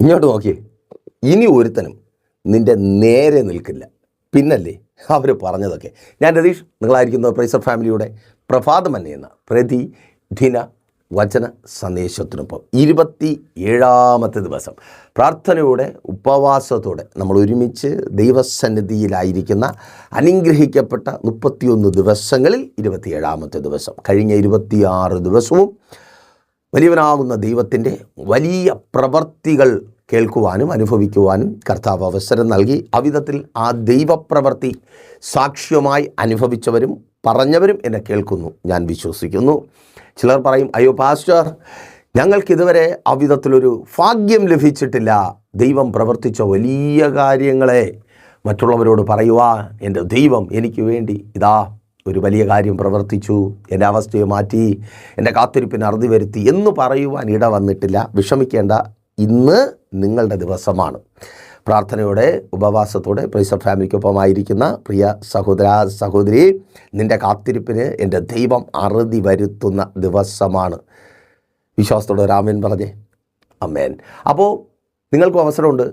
ഇങ്ങോട്ട് നോക്കിയേ, ഇനി ഒരുത്തനും നിൻ്റെ നേരെ നിൽക്കില്ല. പിന്നല്ലേ അവർ പറഞ്ഞതൊക്കെ. ഞാൻ രതീഷ്, നിങ്ങളായിരിക്കുന്നത് പ്രൈസർ ഫാമിലിയുടെ പ്രഭാതമന്യ എന്ന പ്രതിദിന വചന സന്ദേശത്തിനൊപ്പം 27ാമത്തെ ദിവസം പ്രാർത്ഥനയോടെ ഉപവാസത്തോടെ നമ്മൾ ഒരുമിച്ച് ദൈവസന്നിധിയിലായിരിക്കുന്ന അനുഗ്രഹിക്കപ്പെട്ട 31 ദിവസങ്ങളിൽ 27ാമത്തെ ദിവസം. കഴിഞ്ഞ 26 ദിവസവും വലിയവനാകുന്ന ദൈവത്തിൻ്റെ വലിയ പ്രവർത്തികൾ കേൾക്കുവാനും അനുഭവിക്കുവാനും കർത്താവ് അവസരം നൽകി. അവിധത്തിൽ ആ ദൈവപ്രവൃത്തി സാക്ഷ്യമായി അനുഭവിച്ചവരും പറഞ്ഞവരും എന്നെ കേൾക്കുന്നു, ഞാൻ വിശ്വസിക്കുന്നു. ചിലർ പറയും, അയ്യോ പാസ്റ്റർ, ഞങ്ങൾക്കിതുവരെ അവിധത്തിലൊരു ഭാഗ്യം ലഭിച്ചിട്ടില്ല. ദൈവം പ്രവർത്തിച്ച വലിയ കാര്യങ്ങളെ മറ്റുള്ളവരോട് പറയുക, എൻ്റെ ദൈവം എനിക്ക് വേണ്ടി ഇതാ ഒരു വലിയ കാര്യം പ്രവർത്തിച്ചു, എൻ്റെ അവസ്ഥയെ മാറ്റി, എൻ്റെ കാത്തിരിപ്പിന് അറുതി വരുത്തി എന്ന് പറയുവാൻ ഇട വന്നിട്ടില്ല. വിഷമിക്കേണ്ട, ഇന്ന് നിങ്ങളുടെ ദിവസമാണ്. പ്രാർത്ഥനയോടെ ഉപവാസത്തോടെ പ്രൈസർ ഫാമിലിക്കൊപ്പമായിരിക്കുന്ന പ്രിയ സഹോദര സഹോദരി, നിൻ്റെ കാത്തിരിപ്പിന് എൻ്റെ ദൈവം അറുതി വരുത്തുന്ന ദിവസമാണ്. വിശ്വാസത്തോടെ രാമൻ പറഞ്ഞേ അമ്മേൻ. അപ്പോൾ നിങ്ങൾക്കും അവസരമുണ്ട്.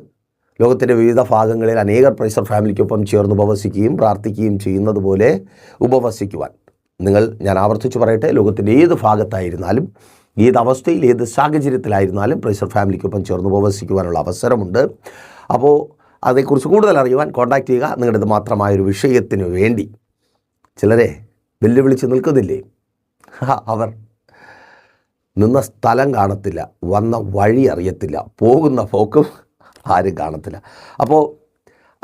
ലോകത്തിൻ്റെ വിവിധ ഭാഗങ്ങളിൽ അനേകർ പ്രൈസർ ഫാമിലിക്കൊപ്പം ചേർന്ന് ഉപവസിക്കുകയും പ്രാർത്ഥിക്കുകയും ചെയ്യുന്നത് പോലെ ഉപവസിക്കുവാൻ ഞാൻ ആവർത്തിച്ച് പറയട്ടെ, ലോകത്തിൻ്റെ ഏത് ഭാഗത്തായിരുന്നാലും ഏത് അവസ്ഥയിൽ ഏത് സാഹചര്യത്തിലായിരുന്നാലും പ്രൈസർ ഫാമിലിക്കൊപ്പം ചേർന്ന് ഉപവസിക്കുവാനുള്ള അവസരമുണ്ട്. അപ്പോൾ അതേക്കുറിച്ച് കൂടുതൽ അറിയുവാൻ കോൺടാക്റ്റ് ചെയ്യുക. നിങ്ങളുടേത് മാത്രമായൊരു വിഷയത്തിന് വേണ്ടി. ചിലരെ വെല്ലുവിളിച്ച് നിൽക്കുന്നില്ലേ, അവർ നിന്ന സ്ഥലം കാണത്തില്ല, വന്ന വഴി അറിയത്തില്ല, പോകുന്ന പോക്കും ആരും കാണത്തില്ല. അപ്പോൾ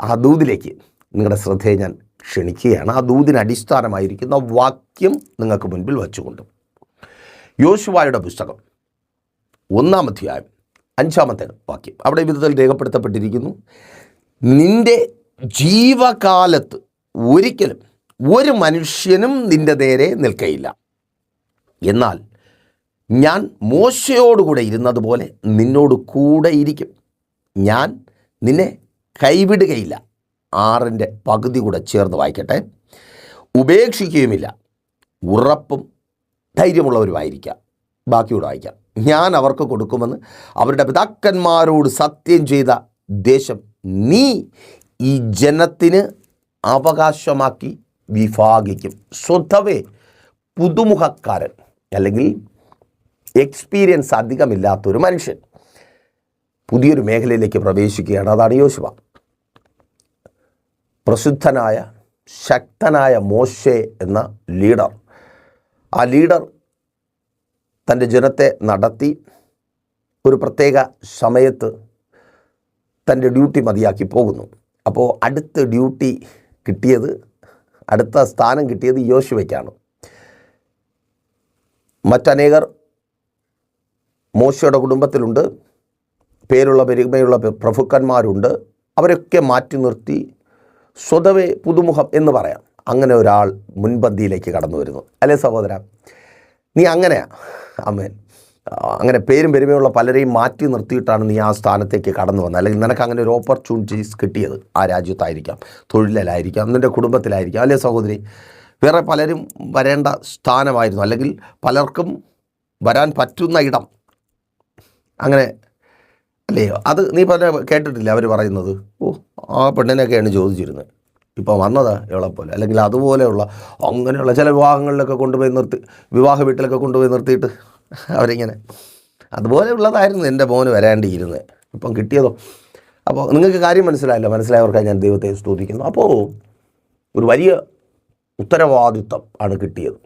ആ ദൂതിലേക്ക് നിങ്ങളുടെ ശ്രദ്ധയെ ഞാൻ ക്ഷണിക്കുകയാണ്. ആ ദൂതിന് അടിസ്ഥാനമായിരിക്കുന്ന വാക്യം നിങ്ങൾക്ക് മുൻപിൽ വച്ചുകൊണ്ട് യോശുവയുടെ പുസ്തകം 1-ാം അധ്യായം 5-ാമത്തെ വാക്യം. അവിടെ വിധത്തിൽ രേഖപ്പെടുത്തപ്പെട്ടിരിക്കുന്നു, നിൻ്റെ ജീവകാലത്ത് ഒരിക്കലും ഒരു മനുഷ്യനും നിൻ്റെ നേരെ നിൽക്കയില്ല. എന്നാൽ ഞാൻ മോശയോടുകൂടെ ഇരുന്നതുപോലെ നിന്നോട് കൂടെ ഇരിക്കും. ഞാൻ നിന്നെ കൈവിടുകയില്ല. 6ൻ്റെ പകുതി കൂടെ ചേർന്ന് വായിക്കട്ടെ. ഉപേക്ഷിക്കുകയുമില്ല. ഉറപ്പും ധൈര്യമുള്ളവരുമായിരിക്കാം. ബാക്കിയോട് വായിക്കാം. ഞാൻ അവർക്ക് കൊടുക്കുമെന്ന് അവരുടെ പിതാക്കന്മാരോട് സത്യം ചെയ്ത ദേശം നീ ഈ ജനത്തിന് അവകാശമാക്കി വിഭാഗിക്കും. സ്വതവേ പുതുമുഖക്കാരൻ അല്ലെങ്കിൽ എക്സ്പീരിയൻസ് അധികമില്ലാത്തൊരു മനുഷ്യൻ പുതിയൊരു മേഖലയിലേക്ക് പ്രവേശിക്കുകയാണ്. അതാണ് യോശുവ. പ്രസിദ്ധനായ ശക്തനായ മോശെ എന്ന ലീഡർ, ആ ലീഡർ തൻ്റെ ജനത്തെ നടത്തി ഒരു പ്രത്യേക സമയത്ത് തൻ്റെ ഡ്യൂട്ടി മതിയാക്കി പോകുന്നു. അപ്പോൾ അടുത്ത സ്ഥാനം കിട്ടിയത് യോശുവയ്ക്കാണ്. മറ്റനേകർ മോശയുടെ കുടുംബത്തിലുണ്ട്, പേരുള്ള പെരുമയുള്ള പ്രഭുക്കന്മാരുണ്ട്. അവരൊക്കെ മാറ്റി നിർത്തി സ്വതവേ പുതുമുഖം എന്ന് പറയാം. അങ്ങനെ ഒരാൾ മുൻപന്തിയിലേക്ക് കടന്നു വരുന്നു. അല്ലേ സഹോദര, നീ അങ്ങനെയാ അമ്മേൻ. അങ്ങനെ പേരും പെരുമയുള്ള പലരെയും മാറ്റി നിർത്തിയിട്ടാണ് നീ ആ സ്ഥാനത്തേക്ക് കടന്നു വന്നത്. അല്ലെങ്കിൽ നിനക്ക് അങ്ങനെ ഒരു ഓപ്പർച്യൂണിറ്റീസ് കിട്ടിയത് ആ രാജ്യത്തായിരിക്കാം, തൊഴിലിലായിരിക്കാം, നിൻ്റെ കുടുംബത്തിലായിരിക്കാം. അല്ലേ സഹോദരി, വേറെ പലരും വരേണ്ട സ്ഥാനമായിരുന്നു, അല്ലെങ്കിൽ പലർക്കും വരാൻ പറ്റുന്ന ഇടം. അങ്ങനെ അല്ലേ? അത് നീ കേട്ടിട്ടില്ല അവർ പറയുന്നത്, ഓ ആ പെണ്ണിനൊക്കെയാണ് ചോദിച്ചിരുന്നത്, ഇപ്പോൾ വന്നതാ എവളെപ്പോലെ. അല്ലെങ്കിൽ അതുപോലെയുള്ള അങ്ങനെയുള്ള ചില വിവാഹങ്ങളിലൊക്കെ കൊണ്ടുപോയി വിവാഹ വീട്ടിലൊക്കെ കൊണ്ടുപോയി നിർത്തിയിട്ട് അവരിങ്ങനെ അതുപോലെയുള്ളതായിരുന്നു എൻ്റെ മോന് വരാണ്ടിയിരുന്നത്, ഇപ്പം കിട്ടിയതോ. അപ്പോൾ നിങ്ങൾക്ക് കാര്യം മനസ്സിലായവർക്കായി ഞാൻ ദൈവത്തെ സ്തുതിക്കുന്നു. അപ്പോൾ ഒരു വലിയ ഉത്തരവാദിത്വം ആണ് കിട്ടിയത്.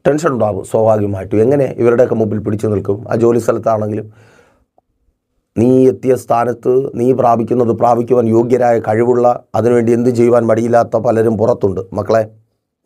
ടെൻഷൻ ഉണ്ടാകും സ്വാഭാവികമായിട്ടും. എങ്ങനെ ഇവരുടെയൊക്കെ മുമ്പിൽ പിടിച്ചു നിൽക്കും? ആ ജോലി സ്ഥലത്താണെങ്കിലും നീ എത്തിയ സ്ഥാനത്ത് നീ പ്രാപിക്കുവാൻ യോഗ്യരായ കഴിവുള്ള, അതിനുവേണ്ടി എന്ത് ചെയ്യുവാൻ മടിയില്ലാത്ത പലരും പുറത്തുണ്ട്. മക്കളെ,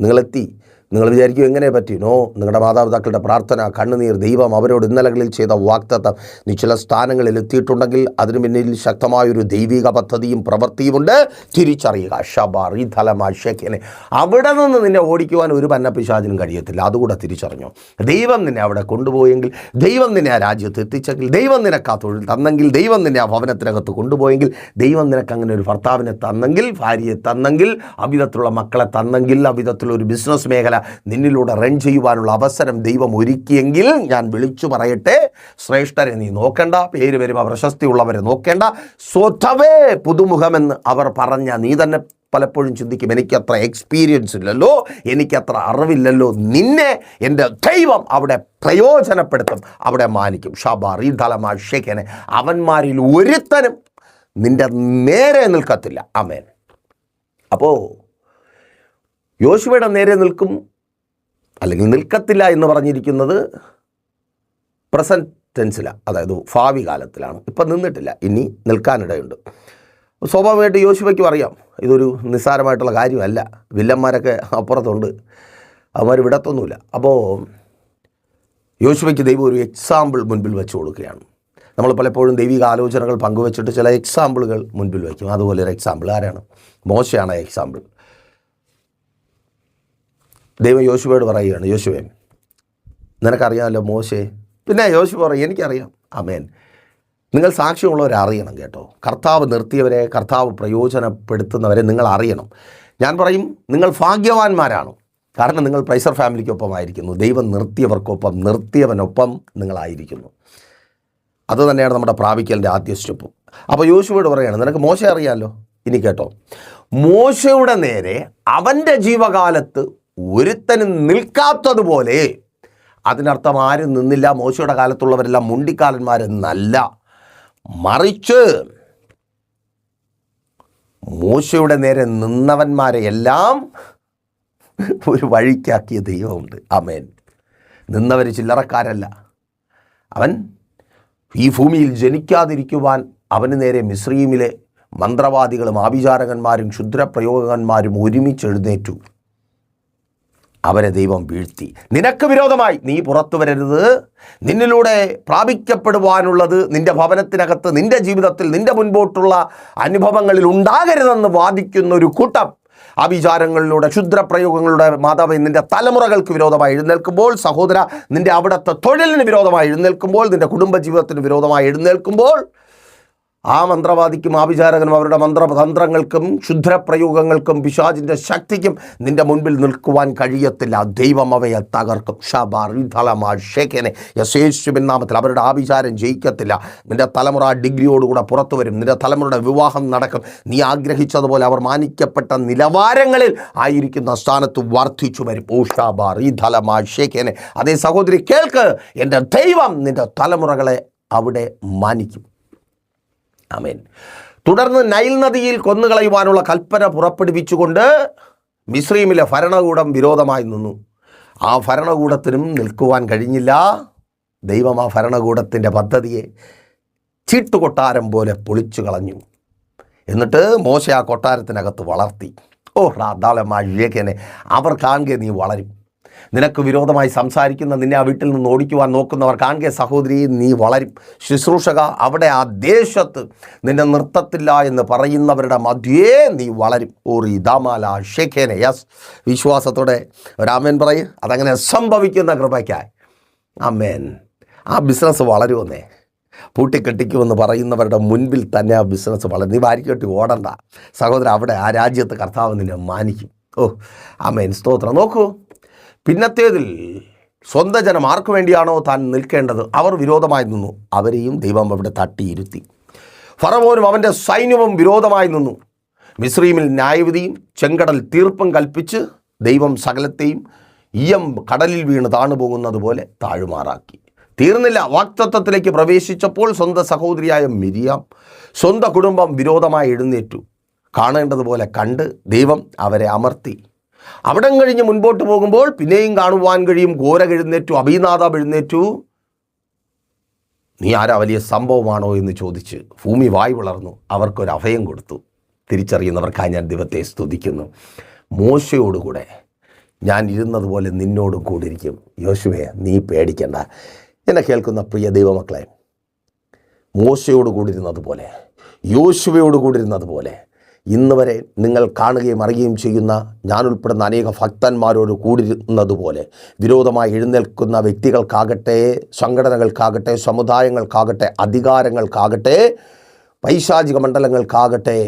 നിങ്ങളെത്തി, നിങ്ങൾ വിചാരിക്കും എങ്ങനെ പറ്റി? നോ, നിങ്ങളുടെ മാതാപിതാക്കളുടെ പ്രാർത്ഥന, കണ്ണുനീർ, ദൈവം അവരോട് ഇന്നലകളിൽ ചെയ്ത വാഗ്ദത്തം. നീ ചില സ്ഥാനങ്ങളിൽ എത്തിയിട്ടുണ്ടെങ്കിൽ അതിനു പിന്നിൽ ശക്തമായൊരു ദൈവിക പദ്ധതിയും പ്രവൃത്തിയുമുണ്ട്. തിരിച്ചറിയുക. ഷബാറി ധലമാശേഖനെ അവിടെ നിന്ന് നിന്നെ ഓടിക്കുവാൻ ഒരു പന്നപ്പിശാചിനും കഴിയത്തില്ല. അതുകൂടെ തിരിച്ചറിഞ്ഞോ. ദൈവം നിന്നെ അവിടെ കൊണ്ടുപോയെങ്കിൽ, ദൈവം നിന്നെ ആ രാജ്യത്ത് എത്തിച്ചെങ്കിൽ, ദൈവം നിനക്ക് ആ തൊഴിൽ തന്നെങ്കിൽ, ദൈവം നിന്നെ ആ ഭവനത്തിനകത്ത് കൊണ്ടുപോയെങ്കിൽ, ദൈവം നിനക്ക് അങ്ങനെ ഒരു ഭർത്താവിനെ തന്നെങ്കിൽ, ഭാര്യയെ തന്നെങ്കിൽ, അവിധത്തിലുള്ള മക്കളെ തന്നെങ്കിൽ, അവിധത്തിലൊരു ബിസിനസ് മേഖല നിന്നിലൂടെ റൺ ചെയ്യുവാനുള്ള അവസരം ദൈവം ഒരുക്കിയെങ്കിൽ ഞാൻ വിളിച്ചു പറയട്ടെ, ശ്രേഷ്ഠരെ നീ നോക്കേണ്ട, പേര് വരുമ്പോൾ പ്രശസ്തിയുള്ളവരെ നോക്കേണ്ട, സ്വതവേ പുതുമുഖമെന്ന് അവർ പറഞ്ഞ നീ തന്നെ പലപ്പോഴും ചിന്തിക്കും, എനിക്കത്ര എക്സ്പീരിയൻസ് ഇല്ലല്ലോ, എനിക്കത്ര അറിവില്ലല്ലോ. നിന്നെ എൻ്റെ ദൈവം അവിടെ പ്രയോജനപ്പെടുത്തും, അവിടെ മാനിക്കും. ഷാബാർ ഈ ധലമാഷേക്കനെ അവന്മാരിൽ ഒരുത്തനും നിൻ്റെ നേരെ നിൽക്കത്തില്ല. ആമേൻ. അപ്പോൾ യോശുവയുടെ നേരെ നിൽക്കും അല്ലെങ്കിൽ നിൽക്കത്തില്ല എന്ന് പറഞ്ഞിരിക്കുന്നത് പ്രസൻറ്റ് ടെൻസിലാണ്, അതായത് ഭാവി കാലത്തിലാണ്. ഇപ്പം നിന്നിട്ടില്ല, ഇനി നിൽക്കാനിടയുണ്ട്. സ്വാഭാവികമായിട്ട് യോശുവയ്ക്കും അറിയാം ഇതൊരു നിസ്സാരമായിട്ടുള്ള കാര്യമല്ല, വില്ലന്മാരൊക്കെ അപ്പുറത്തുണ്ട്, അവന്മാർ വിടത്തൊന്നുമില്ല. അപ്പോൾ യോശുവയ്ക്ക് ദൈവം ഒരു എക്സാമ്പിൾ മുൻപിൽ വെച്ച് കൊടുക്കുകയാണ്. നമ്മൾ പലപ്പോഴും ദൈവിക ആലോചനകൾ പങ്കുവച്ചിട്ട് ചില എക്സാമ്പിളുകൾ മുൻപിൽ വയ്ക്കും. അതുപോലെ ഒരു എക്സാമ്പിൾ ആരാണ്? മോശയാണ് എക്സാമ്പിൾ. ദൈവം യോശുവയോട് പറയുകയാണ്, യോശുവേ നിനക്കറിയാമല്ലോ മോശേ. പിന്നെ യോശുവ പറയും, എനിക്കറിയാം. ആമേൻ. നിങ്ങൾ സാക്ഷ്യമുള്ളവരെ അറിയണം കേട്ടോ. കർത്താവ് നിർത്തിയവരെ, കർത്താവ് പ്രയോജനപ്പെടുത്തുന്നവരെ നിങ്ങൾ അറിയണം. ഞാൻ പറയും, നിങ്ങൾ ഭാഗ്യവാന്മാരാണ്. കാരണം നിങ്ങൾ പ്രൈസർ ഫാമിലിക്കൊപ്പമായിരിക്കുന്നു. ദൈവം നിർത്തിയവർക്കൊപ്പം, നിർത്തിയവനൊപ്പം നിങ്ങളായിരിക്കുന്നു. അതുതന്നെയാണ് നമ്മുടെ പ്രാപിക്കലിൻ്റെ ആദ്യ സ്റ്റെപ്പ്. അപ്പോൾ യോശുവയോട് പറയുകയാണ്, നിനക്ക് മോശയെ അറിയാമല്ലോ. ഇനി കേട്ടോ, മോശയുടെ നേരെ അവൻ്റെ ജീവകാലത്ത് ഒരുത്തനും നിൽക്കാത്തതുപോലെ, അതിനർത്ഥം ആരും നിന്നില്ല, മോശയുടെ കാലത്തുള്ളവരെല്ലാം മുണ്ടിക്കാലന്മാരെന്നല്ല, മറിച്ച് മോശയുടെ നേരെ നിന്നവന്മാരെയെല്ലാം ഒരു വഴിക്കാക്കിയ ദൈവമുണ്ട്. ആമേൻ. നിന്നവർ ചില്ലറക്കാരല്ല. അവൻ ഈ ഭൂമിയിൽ ജനിക്കാതിരിക്കുവാൻ അവന് നേരെ മിസ്രയീമിലെ മന്ത്രവാദികളും ആഭിചാരകന്മാരും ക്ഷുദ്രപ്രയോഗകന്മാരും ഒരുമിച്ച് എഴുന്നേറ്റു. അവരെ ദൈവം വീഴ്ത്തി. നിനക്ക് വിരോധമായി നീ പുറത്തു വരരുത്, നിന്നിലൂടെ പ്രാപിക്കപ്പെടുവാനുള്ളത് നിൻ്റെ ഭവനത്തിനകത്ത്, നിൻ്റെ ജീവിതത്തിൽ, നിൻ്റെ മുൻപോട്ടുള്ള അനുഭവങ്ങളിൽ ഉണ്ടാകരുതെന്ന് വാദിക്കുന്ന ഒരു കൂട്ടം ആഭിചാരങ്ങളിലൂടെ, ക്ഷുദ്രപ്രയോഗങ്ങളുടെ മാതാവ് നിൻ്റെ തലമുറകൾക്ക് വിരോധമായി എഴുന്നേൽക്കുമ്പോൾ, സഹോദര നിൻ്റെ അവിടുത്തെ തൊഴിലിന് വിരോധമായി എഴുന്നേൽക്കുമ്പോൾ, നിൻ്റെ കുടുംബജീവിതത്തിന് വിരോധമായി എഴുന്നേൽക്കുമ്പോൾ, ആ മന്ത്രവാദിക്കും ആഭിചാരകനും അവരുടെ മന്ത്രതന്ത്രങ്ങൾക്കും ക്ഷുദ്രപ്രയോഗങ്ങൾക്കും പിശാചിൻ്റെ ശക്തിക്കും നിൻ്റെ മുൻപിൽ നിൽക്കുവാൻ കഴിയത്തില്ല. ദൈവം അവയെ തകർക്കും. ഷേഖനെ യേശുവിൻ നാമത്തിൽ അവരുടെ ആഭിചാരം ജയിക്കത്തില്ല. നിൻ്റെ തലമുറ ഡിഗ്രിയോടുകൂടെ പുറത്തു വരും. നിൻ്റെ തലമുറയുടെ വിവാഹം നടക്കും. നീ ആഗ്രഹിച്ചതുപോലെ അവർ മാനിക്കപ്പെട്ട നിലവാരങ്ങളിൽ ആയിരിക്കുന്ന സ്ഥാനത്ത് വർദ്ധിച്ചു വരും. ഷേഖനെ. അതേ സഹോദരി കേൾക്ക്, എൻ്റെ ദൈവം നിൻ്റെ തലമുറകളെ അവിടെ മാനിക്കും. ആമേൻ. തുടർന്ന് നൈൽ നദിയിൽ കൊന്നുകളയുവാനുള്ള കൽപ്പന പുറപ്പെടുവിച്ചുകൊണ്ട് മിസ്രയീമിലെ ഭരണകൂടം വിരോധമായി നിന്നു. ആ ഭരണകൂടത്തിനും നിൽക്കുവാൻ കഴിഞ്ഞില്ല. ദൈവം ആ ഭരണകൂടത്തിൻ്റെ പദ്ധതിയെ ചീട്ടുകൊട്ടാരം പോലെ പൊളിച്ചു കളഞ്ഞു. എന്നിട്ട് മോശ ആ കൊട്ടാരത്തിനകത്ത് വളർത്തി. റാദാലമാഴേക്കനെ അവർ കാണുക നീ വളരും. നിനക്ക് വിരോധമായി സംസാരിക്കുന്ന, നിന്നെ ആ വീട്ടിൽ നിന്ന് ഓടിക്കുവാൻ നോക്കുന്നവർ കാണുക സഹോദരി നീ വളരും. ശുശ്രൂഷക അവിടെ ആ ദേശത്ത് നിന്നെ നിർത്തത്തില്ല എന്ന് പറയുന്നവരുടെ മധ്യേ നീ വളരും. ഷേഖേനെ. യെസ്, വിശ്വാസത്തോടെ ഒരാമേൻ പറയും. അതങ്ങനെ സംഭവിക്കുന്ന കൃപയ്ക്കായി ആമേൻ. ആ ബിസിനസ് വളരുമെന്നേ. പൂട്ടിക്കെട്ടിക്കുമെന്ന് പറയുന്നവരുടെ മുൻപിൽ തന്നെ ആ ബിസിനസ് വളരും. നീ വാരിക്കെട്ടി ഓടണ്ട സഹോദര, അവിടെ ആ രാജ്യത്ത് കർത്താവ് നിന്നെ മാനിക്കും. ആമേൻ. സ്തോത്രം. നോക്കൂ, പിന്നത്തേതിൽ സ്വന്തം ജനം ആർക്കു വേണ്ടിയാണോ താൻ നിൽക്കേണ്ടത് അവർ വിരോധമായി നിന്നു. അവരെയും ദൈവം അവിടെ തട്ടിയിരുത്തി. ഫറവോനും അവൻ്റെ സൈന്യവും വിരോധമായി നിന്നു. മിസ്രയീമിൽ ന്യായവിധിയും ചെങ്കടൽ തീർപ്പും കൽപ്പിച്ച് ദൈവം സകലത്തെയും ഈയം കടലിൽ വീണ് താണുപോകുന്നത് പോലെ താഴുമാറാക്കി. തീർന്നില്ല. വാഗ്ദത്തത്തിലേക്ക് പ്രവേശിച്ചപ്പോൾ സ്വന്തം സഹോദരിയായ മിരിയാം സ്വന്തം കുടുംബം വിരോധമായി എഴുന്നേറ്റു. കാണേണ്ടതുപോലെ കണ്ട് ദൈവം അവരെ അമർത്തി. അവിടം കഴിഞ്ഞ് മുൻപോട്ട് പോകുമ്പോൾ പിന്നെയും കാണുവാൻ കഴിയും. ഘോരക എഴുന്നേറ്റു, അഭിനാദാബ് എഴുന്നേറ്റു. നീ ആരാ, വലിയ സംഭവമാണോ എന്ന് ചോദിച്ച് ഭൂമി വായ് വളർന്നു. അവർക്കൊരു അഭയം കൊടുത്തു. തിരിച്ചറിയുന്നവർക്കായി ഞാൻ ദൈവത്തെ സ്തുതിക്കുന്നു. മോശയോടുകൂടെ ഞാൻ ഇരുന്നതുപോലെ നിന്നോടും കൂടി ഇരിക്കും. യോശുവേ നീ പേടിക്കണ്ട. എന്നെ കേൾക്കുന്ന പ്രിയ ദൈവമക്കളെ, മോശയോട് കൂടിയിരുന്നതുപോലെ, യോശുവയോട് കൂടിയിരുന്നതുപോലെ ഇന്ന് വരെ നിങ്ങൾ കാണുകയും അറിയുകയും ചെയ്യുന്ന ഞാൻ ഉൾപ്പെടുന്ന അനേക ഭക്തന്മാരോട് കൂടിയിരുന്നതുപോലെ വിരോധമായി എഴുന്നേൽക്കുന്ന വ്യക്തികൾക്കാകട്ടെ, സംഘടനകൾക്കാകട്ടെ, സമുദായങ്ങൾക്കാകട്ടെ, അധികാരങ്ങൾക്കാകട്ടെ, പൈശാചിക മണ്ഡലങ്ങൾക്കാകട്ടെ,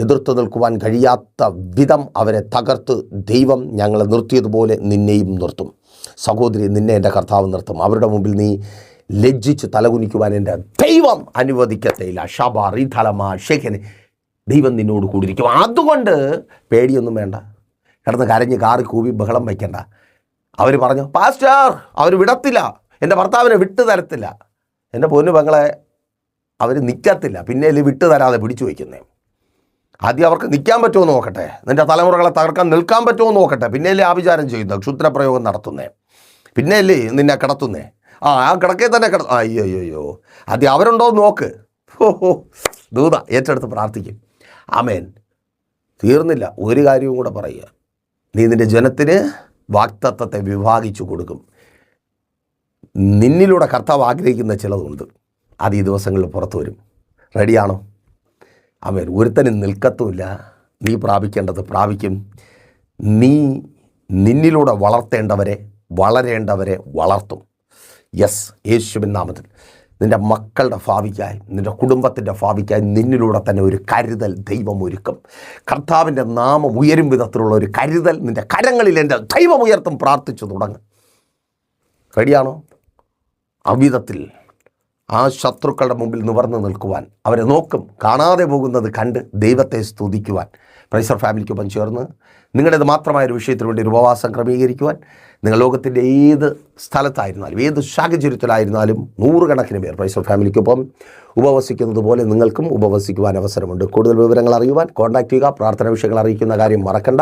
എതിർത്ത് നിൽക്കുവാൻ കഴിയാത്ത വിധം അവരെ തകർത്ത് ദൈവം ഞങ്ങളെ നിർത്തിയതുപോലെ നിന്നെയും നിർത്തും. സഹോദരി, നിന്നെ എൻ്റെ കർത്താവ് നിർത്തും. അവരുടെ മുമ്പിൽ നീ ലജ്ജിച്ച് തലകുനിക്കുവാൻ എൻ്റെ ദൈവം അനുവദിക്കത്തില്ല. ഷബാറി തലമാ ഷേഖനെ, ദൈവം നിന്നോട് കൂടിയിരിക്കും. അതുകൊണ്ട് പേടിയൊന്നും വേണ്ട, കിടന്ന് കരഞ്ഞ് കാറി കൂവി ബഹളം വയ്ക്കണ്ട. അവർ പറഞ്ഞു, പാസ്റ്റർ അവർ വിടത്തില്ല, എൻ്റെ ഭർത്താവിനെ വിട്ടു തരത്തില്ല. എൻ്റെ പൊന്നു പെങ്ങളെ, അവർ നിൽക്കത്തില്ല, പിന്നെ വിട്ടു തരാതെ പിടിച്ചു വയ്ക്കുന്നേ. ആദ്യം അവർക്ക് നിൽക്കാൻ പറ്റുമോ നോക്കട്ടെ, നിൻ്റെ തലമുറകളെ തകർക്കാൻ നിൽക്കാൻ പറ്റുമോ നോക്കട്ടെ, പിന്നെയല്ലേ ആഭിചാരം ചെയ്യുന്നത്, ക്ഷുദ്രപ്രയോഗം നടത്തുന്നേ, പിന്നെയല്ലേ നിന്നെ കിടത്തുന്നേ. ആ കിടക്കേ തന്നെ അയ്യോ ആദ്യം അവരുണ്ടോ നോക്ക്. ഓഹോ, ദൂത ഏറ്റെടുത്ത് പ്രാർത്ഥിക്കും. ആമേൻ. തീർന്നില്ല, ഒരു കാര്യവും കൂടെ പറയുക. നീ നിൻ്റെ ജനത്തിന് വാഗ്ദത്തത്തെ വിഭാഗിച്ചു കൊടുക്കും. നിന്നിലൂടെ കർത്താവ് ആഗ്രഹിക്കുന്ന ചിലതുണ്ട്, അത് ഈ ദിവസങ്ങളിൽ പുറത്തു വരും. റെഡിയാണോ? ആമേൻ. ഒരുത്തനും നിൽക്കത്തുമില്ല, നീ പ്രാപിക്കേണ്ടത് പ്രാപിക്കും. നീ നിന്നിലൂടെ വളരേണ്ടവരെ വളർത്തും. യെസ്, യേശുവിൻ നാമത്തിൽ നിൻ്റെ മക്കളുടെ ഭാവിക്കായി, നിൻ്റെ കുടുംബത്തിൻ്റെ ഭാവിക്കായി നിന്നിലൂടെ തന്നെ ഒരു കരുതൽ ദൈവം ഒരുക്കും. കർത്താവിൻ്റെ നാമം ഉയരും വിധത്തിലുള്ള ഒരു കരുതൽ നിൻ്റെ കരങ്ങളിൽ എൻ്റെ ദൈവം ഉയർത്തും. പ്രാർത്ഥിച്ചു തുടങ്ങും. റെഡിയാണോ? അവിധത്തിൽ ആ ശത്രുക്കളുടെ മുമ്പിൽ നിവർന്ന് നിൽക്കുവാൻ, അവരെ നോക്കും, കാണാതെ പോകുന്നത് കണ്ട് ദൈവത്തെ സ്തുതിക്കുവാൻ. പ്രൈസർ ഫാമിലിക്കൊപ്പം ചേർന്ന് നിങ്ങളുടേത് മാത്രമായൊരു വിഷയത്തിന് വേണ്ടി ഒരു ഉപവാസം ക്രമീകരിക്കുവാൻ, നിങ്ങൾ ലോകത്തിൻ്റെ ഏത് സ്ഥലത്തായിരുന്നാലും ഏത് സാഹചര്യത്തിലായിരുന്നാലും നൂറുകണക്കിന് പേർ പ്രൈസർ ഫാമിലിക്കൊപ്പം ഉപവസിക്കുന്നത് പോലെ നിങ്ങൾക്കും ഉപവസിക്കുവാൻ അവസരമുണ്ട്. കൂടുതൽ വിവരങ്ങൾ അറിയുവാൻ കോൺടാക്ട് ചെയ്യുക. പ്രാർത്ഥന വിഷയങ്ങൾ അറിയിക്കുന്ന കാര്യം മറക്കണ്ട.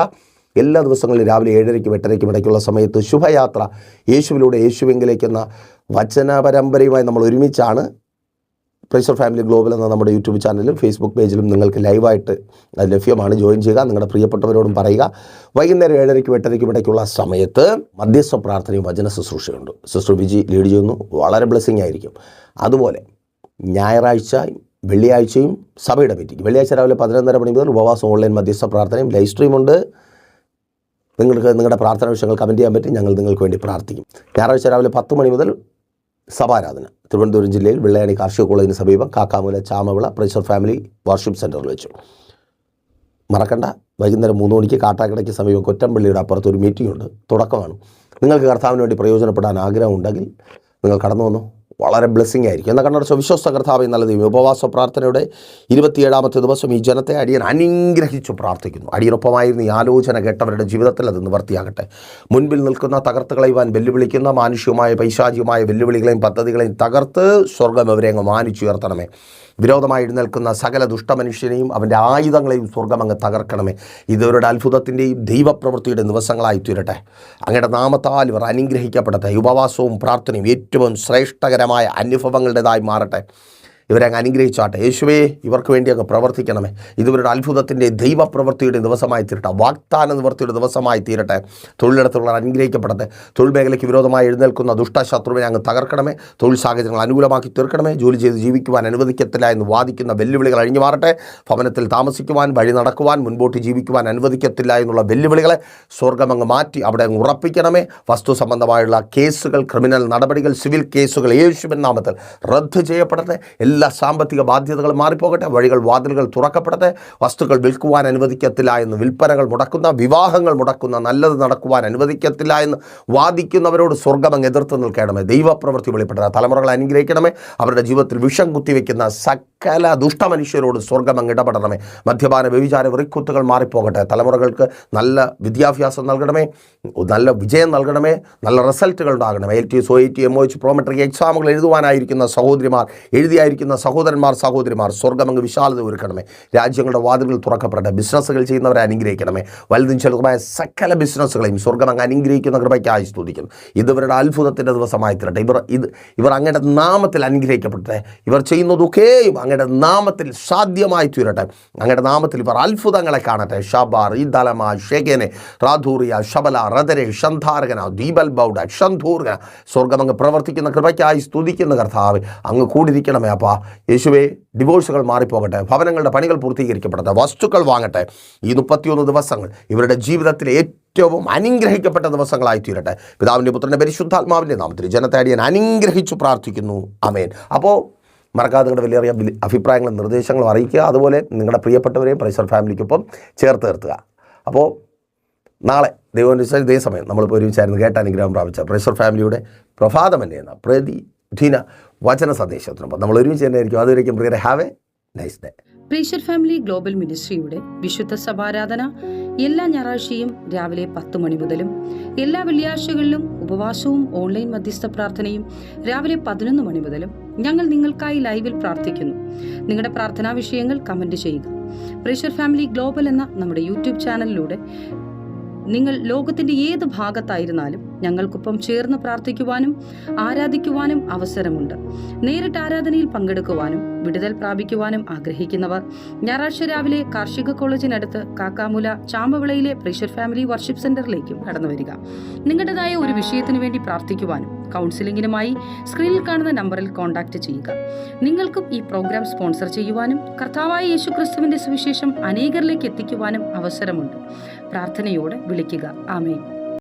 എല്ലാ ദിവസങ്ങളിലും രാവിലെ 7:30-നും 8:30-നും ഇടയ്ക്കുള്ള സമയത്ത് ശുഭയാത്ര യേശുവിലൂടെ യേശുവെങ്കിലേക്കെന്ന വചന പരമ്പരയുമായി നമ്മൾ ഒരുമിച്ചാണ്. പ്രൈസർ ഫാമിലി ഗ്ലോബൽ എന്ന നമ്മുടെ യൂട്യൂബ് ചാനലിലും ഫേസ്ബുക്ക് പേജിലും നിങ്ങൾക്ക് ലൈവായിട്ട് അത് ലഭ്യമാണ്. ജോയിൻ ചെയ്യുക. നിങ്ങളുടെ പ്രിയപ്പെട്ടവരോടും പറയുക. വൈകുന്നേരം 7:30-നും 8:30-നും ഇടയ്ക്കുള്ള സമയത്ത് മധ്യസ്ഥ പ്രാർത്ഥനയും വചന ശുശ്രൂഷയുണ്ട്. സിസ്റ്റർ വിജി ലീഡ് ചെയ്യുന്നു. വളരെ ബ്ലെസ്സിങ് ആയിരിക്കും. അതുപോലെ ഞായറാഴ്ചയും വെള്ളിയാഴ്ചയും സഭയുടെ മീറ്റിംഗ്. വെള്ളിയാഴ്ച രാവിലെ 11:30 മണി മുതൽ ഉപവാസം ഓൺലൈൻ മധ്യസ്ഥ പ്രാർത്ഥനയും ലൈവ് സ്ട്രീമുണ്ട്. നിങ്ങൾക്ക് നിങ്ങളുടെ പ്രാർത്ഥന വിഷയങ്ങൾ കമൻറ്റ് ചെയ്യാൻ പറ്റും. ഞങ്ങൾ നിങ്ങൾക്ക് വേണ്ടി പ്രാർത്ഥിക്കും. ഞായറാഴ്ച രാവിലെ 10 മണി മുതൽ സഭാരാധന തിരുവനന്തപുരം ജില്ലയിൽ വെള്ളയാണി കാർഷിക കോളേജിന് സമീപം കാക്കാമൂല ചാമവിള പ്രൈസർ ഫാമിലി വർഷിപ്പ് സെൻറ്ററിൽ വെച്ചു. മറക്കണ്ട. വൈകുന്നേരം 3 മണിക്ക് കാട്ടാക്കടയ്ക്ക് സമീപം കൊറ്റമ്പള്ളിയുടെ അപ്പുറത്ത് ഒരു മീറ്റിംഗ് ഉണ്ട്. തുടക്കമാണ്. നിങ്ങൾക്ക് കർത്താവിന് വേണ്ടി പ്രയോജനപ്പെടാൻ ആഗ്രഹമുണ്ടെങ്കിൽ നിങ്ങൾ കടന്നു വന്നു. വളരെ ബ്ലെസ്സിങ് ആയിരിക്കും. എന്നാൽ കണ്ണടച്ച വിശ്വസ്ത കർത്താവ് നല്ല ദൈവം, ഉപവാസ പ്രാർത്ഥനയുടെ 27ാമത്തെ ദിവസം ഈ ജനത്തെ അടിയൻ അനുഗ്രഹിച്ചു പ്രാർത്ഥിക്കുന്നു. അടിയനൊപ്പമായിരുന്നു ഈ ആലോചന കേട്ടവരുടെ ജീവിതത്തിൽ അത് നിവർത്തിയാകട്ടെ. മുൻപിൽ നിൽക്കുന്ന തകർത്ത് കളയുവാൻ വെല്ലുവിളിക്കുന്ന മാനുഷികമായ പൈശാചികമായ വെല്ലുവിളികളെയും പദ്ധതികളെയും തകർത്ത് സ്വർഗം അവരെ അങ്ങ് മാനിച്ചുയർത്തണമേ. വിരോധമായി എഴുന്നേൽക്കുന്ന സകല ദുഷ്ടമനുഷ്യനെയും അവൻ്റെ ആയുധങ്ങളെയും സ്വർഗം അങ്ങ് തകർക്കണമേ. ഇതവരുടെ അത്ഭുതത്തിൻ്റെയും ദൈവപ്രവൃത്തിയുടെ ദിവസങ്ങളായി തീരട്ടെ. അങ്ങയുടെ നാമത്താൽ ഇവർ അനുഗ്രഹിക്കപ്പെടട്ടെ. ഉപവാസവും പ്രാർത്ഥനയും ഏറ്റവും ശ്രേഷ്ഠകരമായ അനുഭവങ്ങളുടേതായി മാറട്ടെ. ഇവരെ അങ്ങ് അനുഗ്രഹിച്ചാട്ടെ. യേശുവേ, ഇവർക്ക് വേണ്ടി അങ്ങ് പ്രവർത്തിക്കണമേ. ഇതുവരുടെ അത്ഭുതത്തിൻ്റെ ദൈവപ്രവൃത്തിയുടെ ദിവസമായി തീരട്ടെ. വാഗ്ദാന നിവൃത്തിയുടെ ദിവസമായി തീരട്ടെ. തൊഴിലിടത്തുള്ളവർ അനുഗ്രഹിക്കപ്പെടട്ടെ. തൊഴിൽ മേഖലയ്ക്ക് വിരോധമായി എഴുന്നേൽക്കുന്ന ദുഷ്ടശത്രുവിനെ അങ്ങ് തകർക്കണമേ. തൊഴിൽ സാഹചര്യങ്ങൾ അനുകൂലമാക്കി തീർക്കണമേ. ജോലി ചെയ്ത് ജീവിക്കുവാൻ അനുവദിക്കത്തില്ല എന്ന് വാദിക്കുന്ന വെല്ലുവിളികൾ അഴിഞ്ഞു മാറട്ടെ. ഭവനത്തിൽ താമസിക്കുവാൻ, വഴി നടക്കുവാൻ, മുൻപോട്ട് ജീവിക്കുവാൻ അനുവദിക്കത്തില്ല എന്നുള്ള വെല്ലുവിളികളെ സ്വർഗം അങ്ങ് മാറ്റി അവിടെ അങ്ങ് ഉറപ്പിക്കണമേ. വസ്തു സംബന്ധമായുള്ള കേസുകൾ, ക്രിമിനൽ നടപടികൾ, സിവിൽ കേസുകൾ യേശുവിൻ നാമത്തിൽ റദ്ദ് ചെയ്യപ്പെടട്ടെ. എല്ലാ സാമ്പത്തിക ബാധ്യതകളും മാറിപ്പോകട്ടെ. വഴികൾ, വാതിലുകൾ തുറക്കപ്പെടട്ടെ. വസ്തുക്കൾ വിൽക്കുവാൻ അനുവദിക്കത്തില്ല എന്ന് വിൽപ്പനകൾ മുടക്കുന്ന, വിവാഹങ്ങൾ മുടക്കുന്ന, നല്ലത് നടക്കുവാൻ അനുവദിക്കത്തില്ല എന്ന് വാദിക്കുന്നവരോട് സ്വർഗം അങ്ങ് എതിർത്ത് നിൽക്കണമേ. ദൈവപ്രവൃത്തി വെളിപ്പെടട്ടെ. തലമുറകളെ അനുഗ്രഹിക്കണമേ. അവരുടെ ജീവിതത്തിൽ വിഷം കുത്തിവെക്കുന്ന സകല ദുഷ്ടമനുഷ്യരോട് സ്വർഗം അങ്ങ് ഇടപെടണമേ. മദ്യപാന, വ്യഭിചാര, വെറിക്കുത്തുകൾ മാറിപ്പോകട്ടെ. തലമുറകൾക്ക് നല്ല വിദ്യാഭ്യാസം നൽകണമേ. നല്ല വിജയം നൽകണമേ. നല്ല റിസൾട്ടുകൾ ഉണ്ടാകണമേ. LTS, OIT, MOH, പ്രോമെട്രിക് എക്സാമുകൾ എഴുതുവാനായിരിക്കുന്ന സഹോദരിമാർ, എഴുതിയായിരിക്കുന്ന സഹോദരന്മാർ, സ്വർഗം അങ്ങ് വിശാലത ഒരുക്കണമേ. രാജ്യങ്ങളുടെ വാതിലുകൾ തുറക്കപ്പെടട്ടെ. ബിസിനസ്സുകൾ ചെയ്യുന്നവരെ അനുഗ്രഹിക്കണമേ. വലുതും ചെറുതുമായ സകല ബിസിനസ്സുകളെയും സ്വർഗം അങ്ങ് അനുഗ്രഹിക്കുന്ന കൃപയ്ക്കായി സ്തുതിക്കുന്നു. ഇതുവരുടെ അത്ഭുതത്തിൻ്റെ ദിവസമായി തീരട്ടെ. ഇവർ അങ്ങയുടെ നാമത്തിൽ അനുഗ്രഹിക്കപ്പെടട്ടെ. ഇവർ ചെയ്യുന്നതൊക്കെയും അങ്ങയുടെ നാമത്തിൽ സാധ്യമായി തീരട്ടെ. അങ്ങയുടെ നാമത്തിൽ ഇവർ അത്ഭുതങ്ങളെ കാണട്ടെ. ഷബാർ, ഇദലമ, ഷെഗനെ, റാധൂറിയ, ശബല, റദരെ, ഷന്ധാരകന, ദീപൽ ബൗഡ, ഷന്ധൂർഗന, സ്വർഗം അങ്ങ് പ്രവർത്തിക്കുന്ന കൃപയ്ക്കായി സ്തുതിക്കുന്ന കർത്താവ് അങ്ങ് കൂടിയിരിക്കണമേ. അപ്പാ യേശുവേ, ഡിവോഴ്സുകൾ മാറിപ്പോകട്ടെ. ഭവനങ്ങളുടെ പണികൾ പൂർത്തീകരിക്കപ്പെടട്ടെ. വസ്തുക്കൾ വാങ്ങട്ടെ. ഈ 31 ദിവസങ്ങൾ ഇവരുടെ ജീവിതത്തിലെ ഏറ്റവും അനുഗ്രഹിക്കപ്പെട്ട ദിവസങ്ങളായി തീരട്ടെ. പിതാവിൻ്റെ, പുത്രൻ്റെ, പരിശുദ്ധാത്മാവിൻ്റെ നാമത്തിൽ ജനത്തെ അടിയൻ അനുഗ്രഹിച്ചു പ്രാർത്ഥിക്കുന്നു. ആമേൻ. അപ്പോൾ മറക്കാതെ നിങ്ങളുടെ വലിയ അഭിപ്രായങ്ങളും നിർദ്ദേശങ്ങളും അറിയിക്കുക. അതുപോലെ നിങ്ങളുടെ പ്രിയപ്പെട്ടവരെയും പ്രൈസർ ഫാമിലിക്കൊപ്പം ചേർത്ത് നിർത്തുക. അപ്പോൾ നാളെ ദൈവാനുസരിച്ച് ഇതേ സമയം നമ്മളിപ്പോൾ ഒരുമിച്ചായിരുന്നു കേട്ട അനുഗ്രഹം പ്രാപിച്ച പ്രൈസർ ഫാമിലിയുടെ പ്രഭാതം തന്നെ എന്ന പ്രതിദിന വചന സന്ദേശത്തിനൊപ്പം നമ്മൾ ഒരുമിച്ച് തന്നെ ആയിരിക്കും. അതുവരേക്കും പ്രിയരെ have a nice day. Praiser family global മിനിസ്ട്രിയുടെ വിശുദ്ധ സഭാരാധന എല്ലാ ഞായറാഴ്ചയും രാവിലെ 10 മണി മുതലും എല്ലാ വെള്ളിയാഴ്ചകളിലും ഉപവാസവും ഓൺലൈൻ മധ്യസ്ഥ പ്രാർത്ഥനയും രാവിലെ 11 മണി മുതലും ഞങ്ങൾ നിങ്ങൾക്കായി ലൈവിൽ പ്രാർത്ഥിക്കുന്നു. നിങ്ങളുടെ പ്രാർത്ഥനാ വിഷയങ്ങൾ കമന്റ് ചെയ്യുക. പ്രൈസർ ഫാമിലി ഗ്ലോബൽ എന്ന നമ്മുടെ യൂട്യൂബ് ചാനലിലൂടെ നിങ്ങൾ ലോകത്തിന്റെ ഏത് ഭാഗത്തായിരുന്നാലും ഞങ്ങൾക്കൊപ്പം ചേർന്ന് പ്രാർത്ഥിക്കുവാനും ആരാധിക്കുവാനും അവസരമുണ്ട്. നേരിട്ട് ആരാധനയിൽ പങ്കെടുക്കുവാനും വിടുതൽ പ്രാപിക്കുവാനും ആഗ്രഹിക്കുന്നവർ ഞായറാഴ്ച രാവിലെ കാർഷിക കോളേജിനടുത്ത് കാക്കാമുല ചാമ്പവിളയിലെ പ്രൈസർ ഫാമിലി വർഷിപ്പ് സെന്ററിലേക്കും കടന്നു വരിക. നിങ്ങളുടേതായ ഒരു വിഷയത്തിനു വേണ്ടി പ്രാർത്ഥിക്കുവാനും കൗൺസിലിംഗിനുമായി സ്ക്രീനിൽ കാണുന്ന നമ്പറിൽ കോൺടാക്ട് ചെയ്യുക. നിങ്ങൾക്കും ഈ പ്രോഗ്രാം സ്പോൺസർ ചെയ്യുവാനും കർത്താവായ യേശുക്രിസ്തുവിന്റെ സുവിശേഷം അനേകരിലേക്ക് എത്തിക്കുവാനും അവസരമുണ്ട്. പ്രാർത്ഥനയോടെ വിളിക്കുക. ആമേൻ.